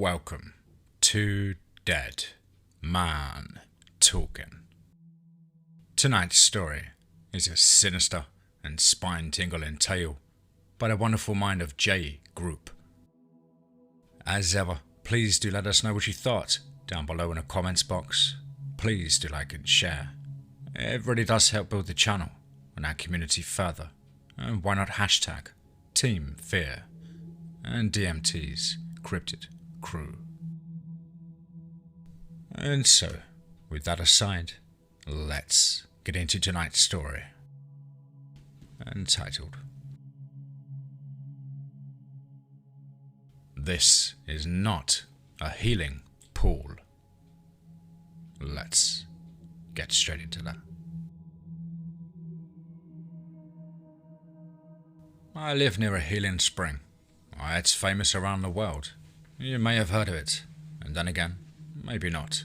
Welcome to Dead Man Talking. Tonight's story is a sinister and spine-tingling tale by the wonderful mind of Jgrupe. As ever, please do let us know what you thought down below in the comments box. Please do like and share. It really does help build the channel and our community further. And why not hashtag TeamFEAR and DMT's Cryptid crew. And so, with that aside, let's get into tonight's story, entitled This is Not a Healing Pool. Let's get straight into that. I live near a healing spring. It's famous around the world. You may have heard of it, and then again, maybe not.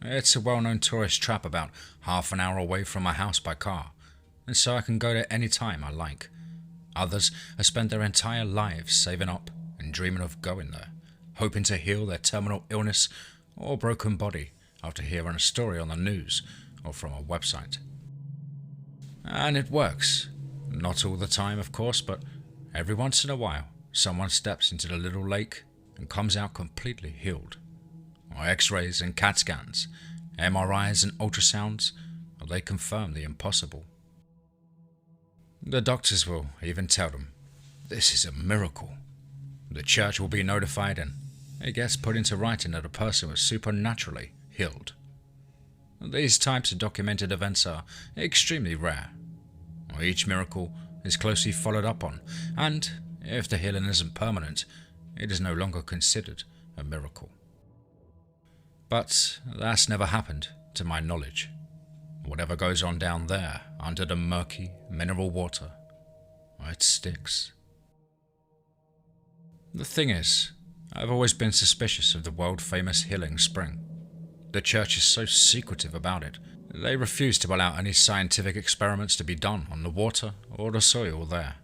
It's a well-known tourist trap about half an hour away from my house by car, and so I can go there any time I like. Others have spent their entire lives saving up and dreaming of going there, hoping to heal their terminal illness or broken body after hearing a story on the news or from a website. And it works. Not all the time, of course, but every once in a while, someone steps into the little lake and comes out completely healed. X-rays and CAT scans, MRIs and ultrasounds, they confirm the impossible. The doctors will even tell them, this is a miracle. The church will be notified and it gets put into writing that a person was supernaturally healed. These types of documented events are extremely rare. Each miracle is closely followed up on, and if the healing isn't permanent, it is no longer considered a miracle. But that's never happened, to my knowledge. Whatever goes on down there, under the murky mineral water, it sticks. The thing is, I've always been suspicious of the world-famous healing spring. The church is so secretive about it. They refuse to allow any scientific experiments to be done on the water or the soil there.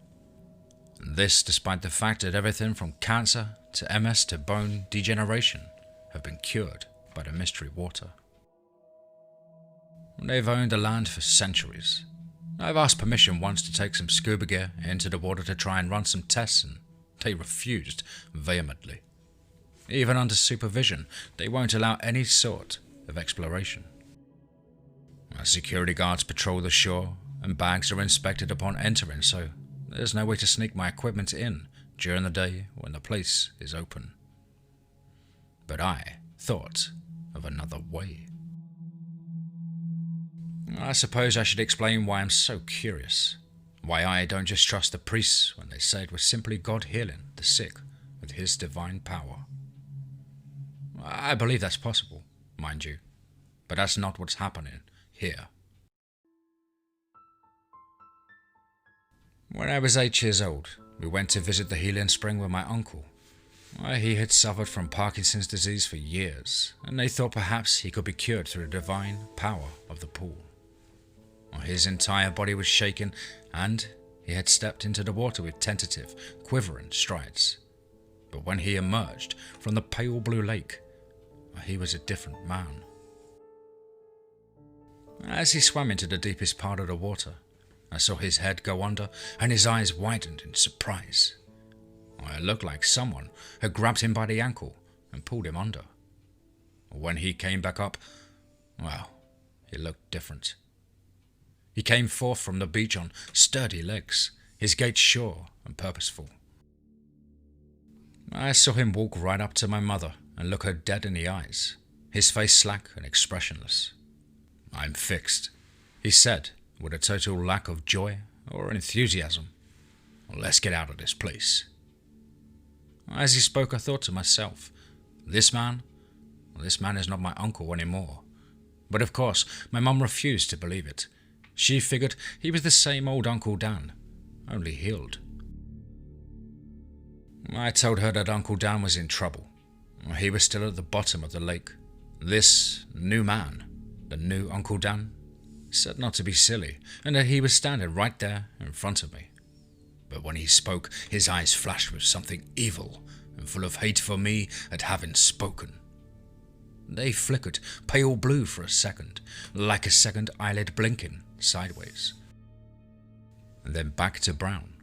This despite the fact that everything from cancer to MS to bone degeneration have been cured by the mystery water. They've owned the land for centuries. I've asked permission once to take some scuba gear into the water to try and run some tests, and they refused vehemently. Even under supervision, they won't allow any sort of exploration. Security guards patrol the shore, and bags are inspected upon entering, so there's no way to sneak my equipment in during the day when the place is open. But I thought of another way. I suppose I should explain why I'm so curious. Why I don't just trust the priests when they say it was simply God healing the sick with his divine power. I believe that's possible, mind you, but that's not what's happening here. When I was 8 years old, we went to visit the healing spring with my uncle. He had suffered from Parkinson's disease for years, and they thought perhaps he could be cured through the divine power of the pool. His entire body was shaking, and he had stepped into the water with tentative, quivering strides. But when he emerged from the pale blue lake, he was a different man. As he swam into the deepest part of the water, I saw his head go under and his eyes widened in surprise. It looked like someone had grabbed him by the ankle and pulled him under. When he came back up, well, he looked different. He came forth from the beach on sturdy legs, his gait sure and purposeful. I saw him walk right up to my mother and look her dead in the eyes, his face slack and expressionless. I'm fixed, he said, with a total lack of joy or enthusiasm. Let's get out of this place. As he spoke, I thought to myself, this man is not my uncle anymore. But of course, my mum refused to believe it. She figured he was the same old Uncle Dan, only healed. I told her that Uncle Dan was in trouble. He was still at the bottom of the lake. This new man, the new Uncle Dan, said not to be silly, and that he was standing right there in front of me. But when he spoke, his eyes flashed with something evil and full of hate for me at having spoken. They flickered pale blue for a second, like a second eyelid blinking sideways, and then back to brown.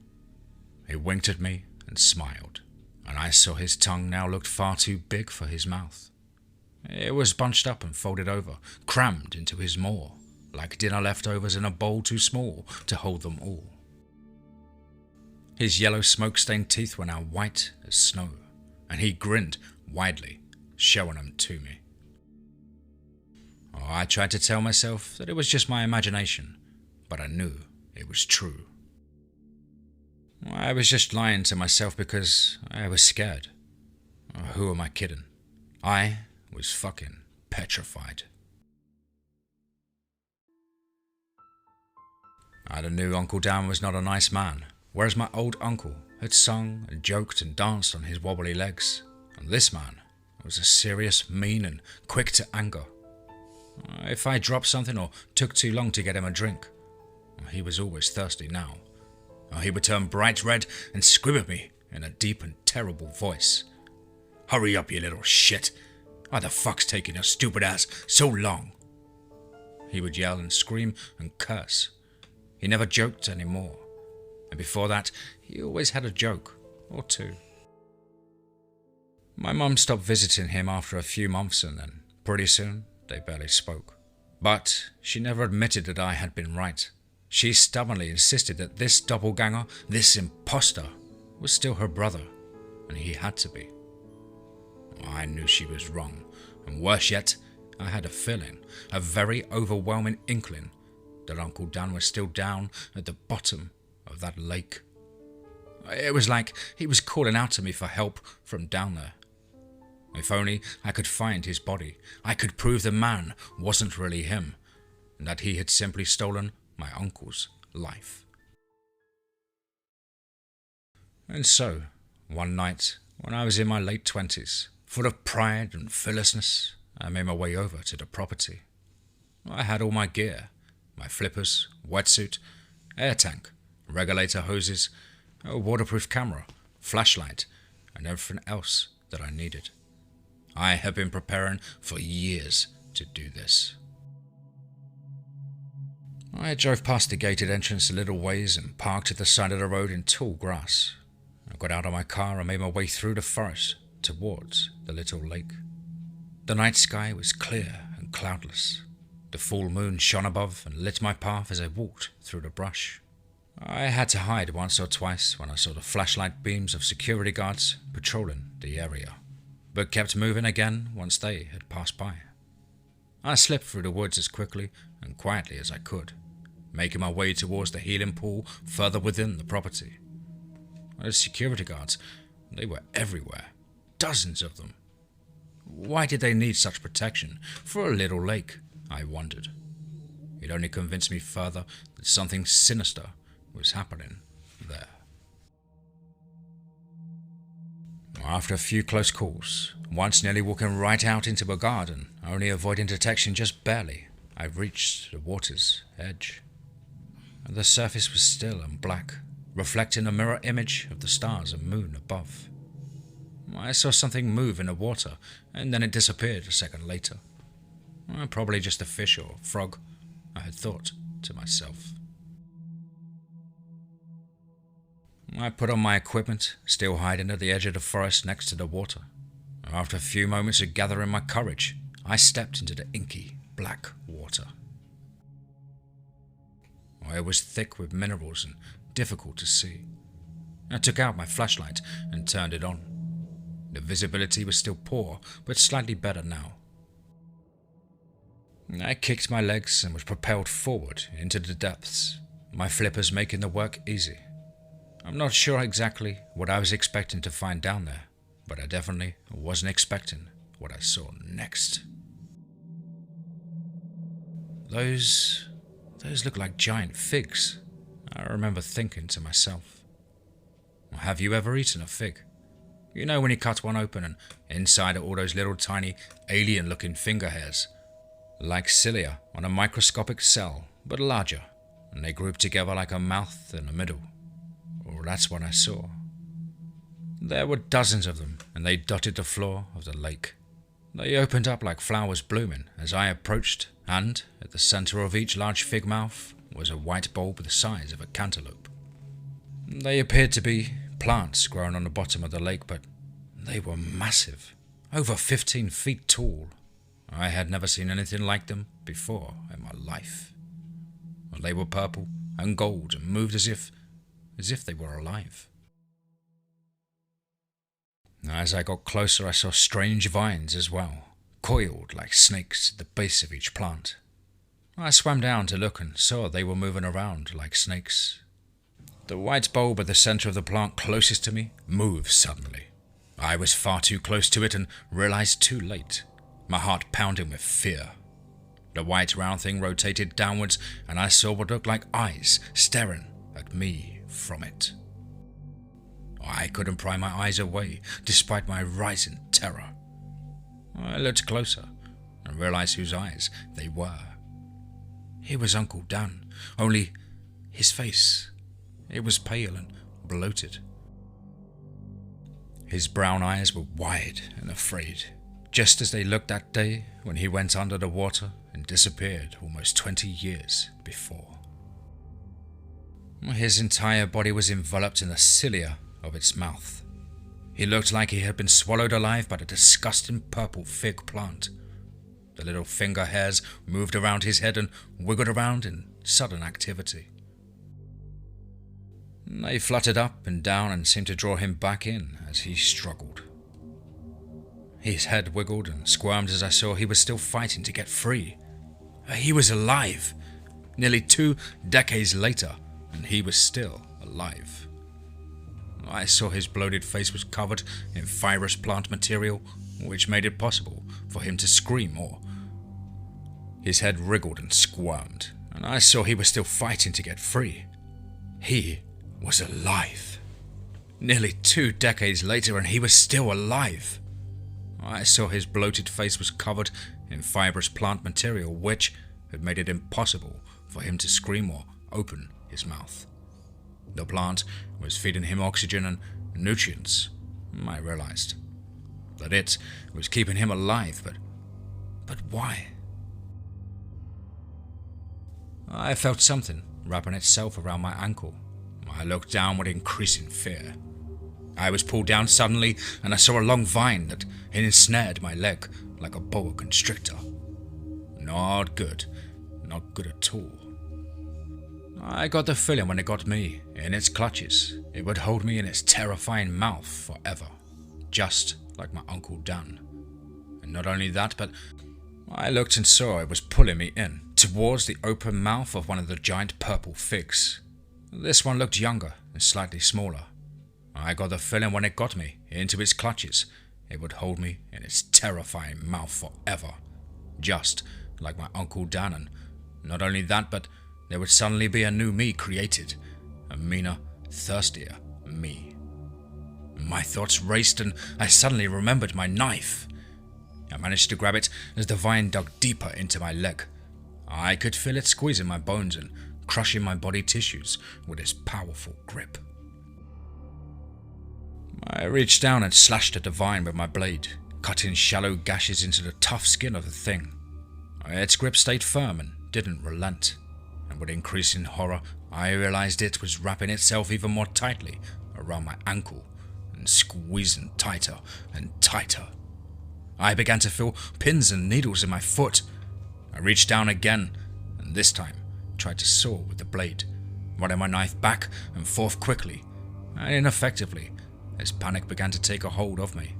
He winked at me and smiled, and I saw his tongue now looked far too big for his mouth. It was bunched up and folded over, crammed into his maw, like dinner leftovers in a bowl too small to hold them all. His yellow smoke-stained teeth were now white as snow, and he grinned widely, showing them to me. I tried to tell myself that it was just my imagination, but I knew it was true. I was just lying to myself because I was scared. Who am I kidding? I was fucking petrified. I knew Uncle Dan was not a nice man, whereas my old uncle had sung and joked and danced on his wobbly legs, and this man was a serious, mean and quick to anger. If I dropped something or took too long to get him a drink, he was always thirsty now. He would turn bright red and scream at me in a deep and terrible voice. "Hurry up, you little shit! Why the fuck's taking your stupid ass so long?" He would yell and scream and curse. He never joked anymore, and before that, he always had a joke or two. My mum stopped visiting him after a few months, and then, pretty soon, they barely spoke. But she never admitted that I had been right. She stubbornly insisted that this doppelganger, this imposter, was still her brother, and he had to be. I knew she was wrong, and worse yet, I had a feeling, a very overwhelming inkling, that Uncle Dan was still down at the bottom of that lake. It was like he was calling out to me for help from down there. If only I could find his body, I could prove the man wasn't really him, and that he had simply stolen my uncle's life. And so, one night, when I was in my late 20s, full of pride and fearlessness, I made my way over to the property. I had all my gear, my flippers, wetsuit, air tank, regulator hoses, a waterproof camera, flashlight, and everything else that I needed. I had been preparing for years to do this. I drove past the gated entrance a little ways and parked at the side of the road in tall grass. I got out of my car and made my way through the forest towards the little lake. The night sky was clear and cloudless. The full moon shone above and lit my path as I walked through the brush. I had to hide once or twice when I saw the flashlight beams of security guards patrolling the area, but kept moving again once they had passed by. I slipped through the woods as quickly and quietly as I could, making my way towards the healing pool further within the property. The security guards, they were everywhere, dozens of them. Why did they need such protection for a little lake, I wondered. It only convinced me further that something sinister was happening there. After a few close calls, once nearly walking right out into a garden, only avoiding detection just barely, I reached the water's edge. The surface was still and black, reflecting a mirror image of the stars and moon above. I saw something move in the water, and then it disappeared a second later. Probably just a fish or frog, I had thought to myself. I put on my equipment, still hiding at the edge of the forest next to the water. After a few moments of gathering my courage, I stepped into the inky, black water. It was thick with minerals and difficult to see. I took out my flashlight and turned it on. The visibility was still poor, but slightly better now. I kicked my legs and was propelled forward into the depths, my flippers making the work easy. I'm not sure exactly what I was expecting to find down there, but I definitely wasn't expecting what I saw next. Those look like giant figs, I remember thinking to myself. Have you ever eaten a fig? You know when you cut one open and inside are all those little tiny alien-looking finger hairs, like cilia on a microscopic cell, but larger, and they group together like a mouth in the middle. Well, that's what I saw. There were dozens of them, and they dotted the floor of the lake. They opened up like flowers blooming as I approached, and at the center of each large fig mouth was a white bulb the size of a cantaloupe. They appeared to be plants growing on the bottom of the lake, but they were massive, over 15 feet tall. I had never seen anything like them before in my life. They were purple and gold and moved as if they were alive. As I got closer, I saw strange vines as well, coiled like snakes at the base of each plant. I swam down to look and saw they were moving around like snakes. The white bulb at the center of the plant closest to me moved suddenly. I was far too close to it and realized too late, my heart pounding with fear. The white round thing rotated downwards and I saw what looked like eyes staring at me from it. I couldn't pry my eyes away despite my rising terror. I looked closer and realized whose eyes they were. It was Uncle Dan, only his face, it was pale and bloated. His brown eyes were wide and afraid, just as they looked that day when he went under the water and disappeared almost 20 years before. His entire body was enveloped in the cilia of its mouth. He looked like he had been swallowed alive by the disgusting purple fig plant. The little finger hairs moved around his head and wiggled around in sudden activity. They fluttered up and down and seemed to draw him back in as he struggled. His head wiggled and squirmed as I saw he was still fighting to get free. He was alive, nearly 2 decades later, and he was still alive. I saw his bloated face was covered in fibrous plant material, which made it possible for him to scream more. His head wriggled and squirmed, and I saw he was still fighting to get free. He was alive. Nearly 2 decades later, and he was still alive. I saw his bloated face was covered in fibrous plant material, which had made it impossible for him to scream or open his mouth. The plant was feeding him oxygen and nutrients. I realized that it was keeping him alive, but why? I felt something wrapping itself around my ankle. I looked down with increasing fear. I was pulled down suddenly, and I saw a long vine that ensnared my leg like a boa constrictor. Not good. Not good at all. I got the feeling when it got me in its clutches, it would hold me in its terrifying mouth forever, just like my Uncle Dan. And not only that, but I looked and saw it was pulling me in, towards the open mouth of one of the giant purple figs. This one looked younger and slightly smaller. I got the feeling when it got me into its clutches, it would hold me in its terrifying mouth forever, just like my Uncle Dan. And not only that, but there would suddenly be a new me created, a meaner, thirstier me. My thoughts raced and I suddenly remembered my knife. I managed to grab it as the vine dug deeper into my leg. I could feel it squeezing my bones and crushing my body tissues with its powerful grip. I reached down and slashed at the vine with my blade, cutting shallow gashes into the tough skin of the thing. Its grip stayed firm and didn't relent, and with increasing horror, I realized it was wrapping itself even more tightly around my ankle and squeezing tighter and tighter. I began to feel pins and needles in my foot. I reached down again, and this time tried to saw with the blade, running my knife back and forth quickly and ineffectively as panic began to take a hold of me.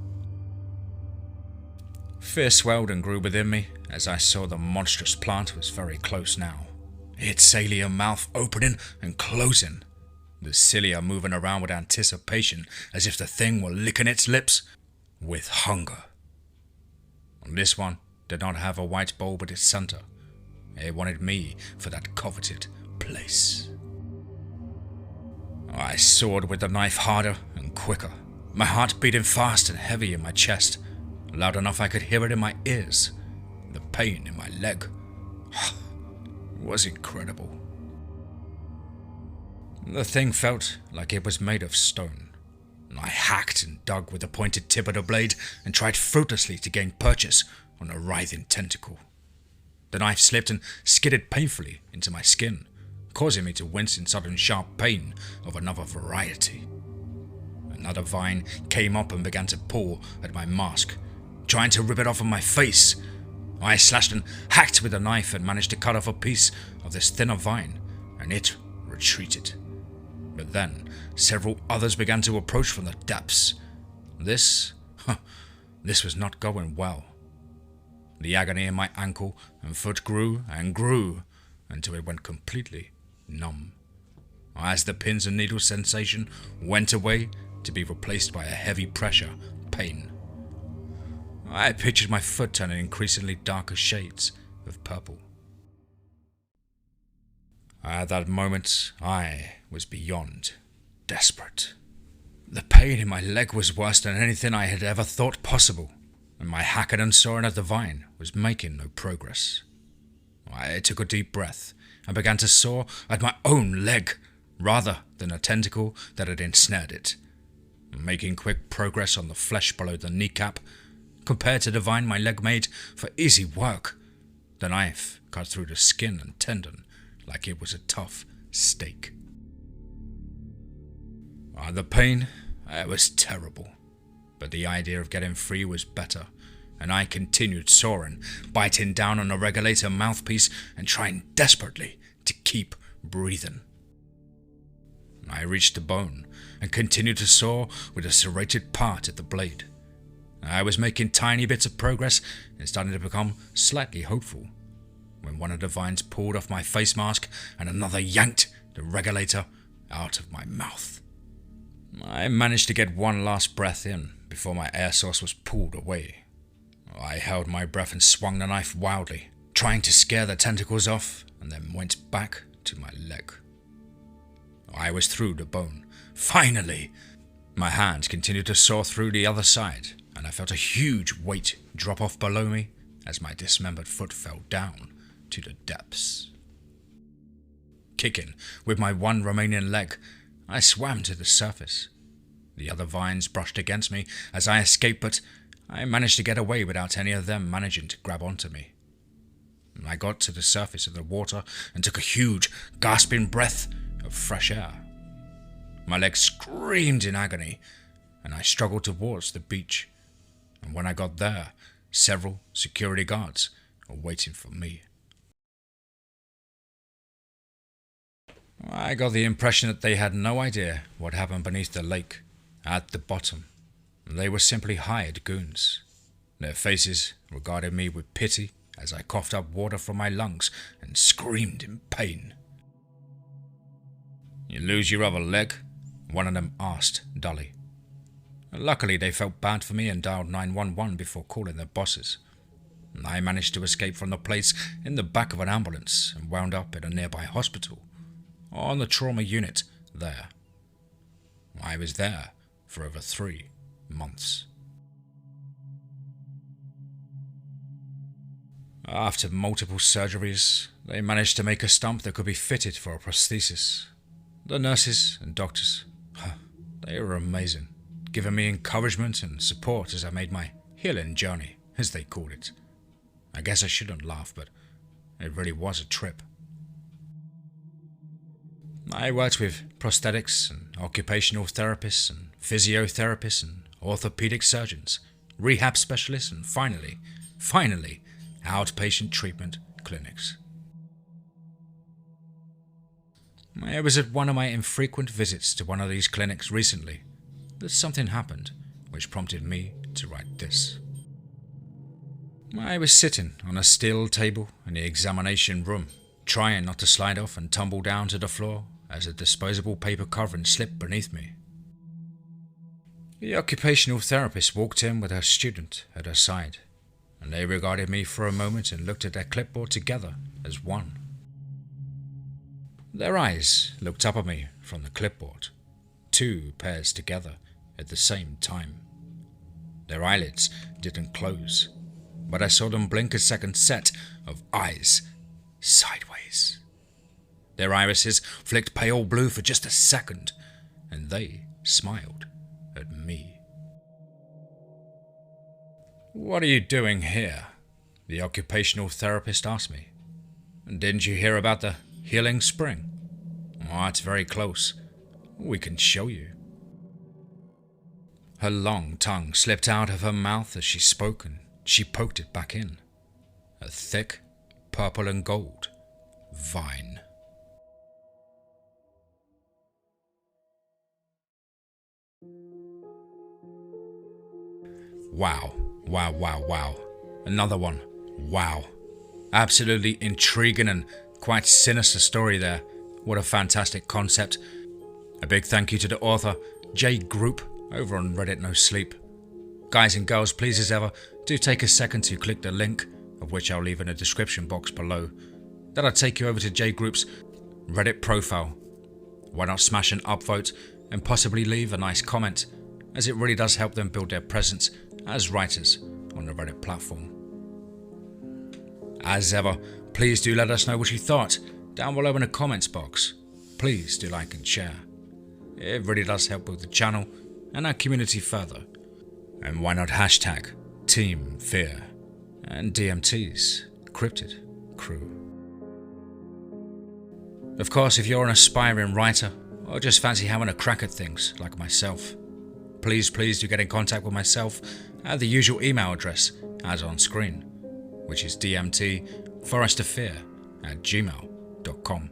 Fear swelled and grew within me as I saw the monstrous plant was very close now, its alien mouth opening and closing, the cilia moving around with anticipation as if the thing were licking its lips with hunger. This one did not have a white bulb at its center. It wanted me for that coveted place. I sawed with the knife harder and quicker, my heart beating fast and heavy in my chest, loud enough I could hear it in my ears. The pain in my leg was incredible. The thing felt like it was made of stone. I hacked and dug with the pointed tip of the blade and tried fruitlessly to gain purchase on a writhing tentacle. The knife slipped and skidded painfully into my skin, causing me to wince in sudden sharp pain of another variety. Another vine came up and began to pull at my mask, trying to rip it off of my face. I slashed and hacked with the knife and managed to cut off a piece of this thinner vine, and it retreated. But then, several others began to approach from the depths. This was not going well. The agony in my ankle and foot grew and grew until it went completely numb. As the pins and needles sensation went away to be replaced by a heavy pressure pain. I pictured my foot turning increasingly darker shades of purple. At that moment, I was beyond desperate. The pain in my leg was worse than anything I had ever thought possible, and my hacked sawing at the vine was making no progress. I took a deep breath and began to saw at my own leg, rather than a tentacle that had ensnared it, making quick progress on the flesh below the kneecap. Compared to the vine my leg made for easy work, the knife cut through the skin and tendon like it was a tough steak. The pain, it was terrible, but the idea of getting free was better, and I continued sawing, biting down on the regulator mouthpiece and trying desperately to keep breathing. I reached the bone and continued to saw with a serrated part at the blade. I was making tiny bits of progress and starting to become slightly hopeful, when one of the vines pulled off my face mask and another yanked the regulator out of my mouth. I managed to get one last breath in before my air source was pulled away. I held my breath and swung the knife wildly, trying to scare the tentacles off, and then went back to my leg. I was through the bone. Finally! My hand continued to saw through the other side, and I felt a huge weight drop off below me as my dismembered foot fell down to the depths. Kicking with my one remaining leg, I swam to the surface. The other vines brushed against me as I escaped, but I managed to get away without any of them managing to grab onto me. I got to the surface of the water and took a huge, gasping breath of fresh air. My legs screamed in agony, and I struggled towards the beach. And when I got there, several security guards were waiting for me. I got the impression that they had no idea what happened beneath the lake, at the bottom. They were simply hired goons. Their faces regarded me with pity as I coughed up water from my lungs and screamed in pain. "You lose your other leg?" one of them asked dully. Luckily, they felt bad for me and dialed 911 before calling their bosses. I managed to escape from the place in the back of an ambulance and wound up in a nearby hospital, on the trauma unit there. I was there for over 3 months. After multiple surgeries, they managed to make a stump that could be fitted for a prosthesis. The nurses and doctors, they were amazing, giving me encouragement and support as I made my healing journey, as they called it. I guess I shouldn't laugh, but it really was a trip. I worked with prosthetics and occupational therapists and physiotherapists and orthopedic surgeons, rehab specialists, and finally, outpatient treatment clinics. It was at one of my infrequent visits to one of these clinics recently that something happened which prompted me to write this. I was sitting on a steel table in the examination room, trying not to slide off and tumble down to the floor as a disposable paper covering slipped beneath me. The occupational therapist walked in with her student at her side, and they regarded me for a moment and looked at their clipboard together as one. Their eyes looked up at me from the clipboard, 2 pairs together at the same time. Their eyelids didn't close, but I saw them blink a second set of eyes sideways. Their irises flicked pale blue for just a second, and they smiled at me. "What are you doing here?" the occupational therapist asked me. "Didn't you hear about the healing spring?" "Oh, it's very close. We can show you." Her long tongue slipped out of her mouth as she spoke, and she poked it back in. A thick, purple and gold vine. Wow, wow, wow, wow. Another one. Wow. Absolutely intriguing and quite sinister story there. What a fantastic concept. A big thank you to the author, Jgrupe, over on Reddit No Sleep. Guys and girls, please as ever, do take a second to click the link, of which I'll leave in the description box below. That'll take you over to Jgrupe's Reddit profile. Why not smash an upvote and possibly leave a nice comment, as it really does help them build their presence as writers on the Reddit platform. As ever, please do let us know what you thought down below in the comments box. Please do like and share. It really does help build the channel and our community further. And why not hashtag TeamFEAR and DMT's Cryptid crew. Of course, if you're an aspiring writer or just fancy having a crack at things like myself, please do get in contact with myself at the usual email address as on screen, which is dmtforesterfear@gmail.com.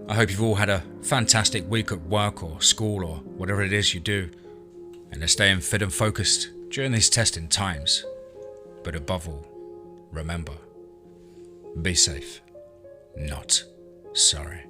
I hope you've all had a fantastic week at work or school or whatever it is you do, and are staying fit and focused during these testing times. But above all, remember, be safe, not sorry.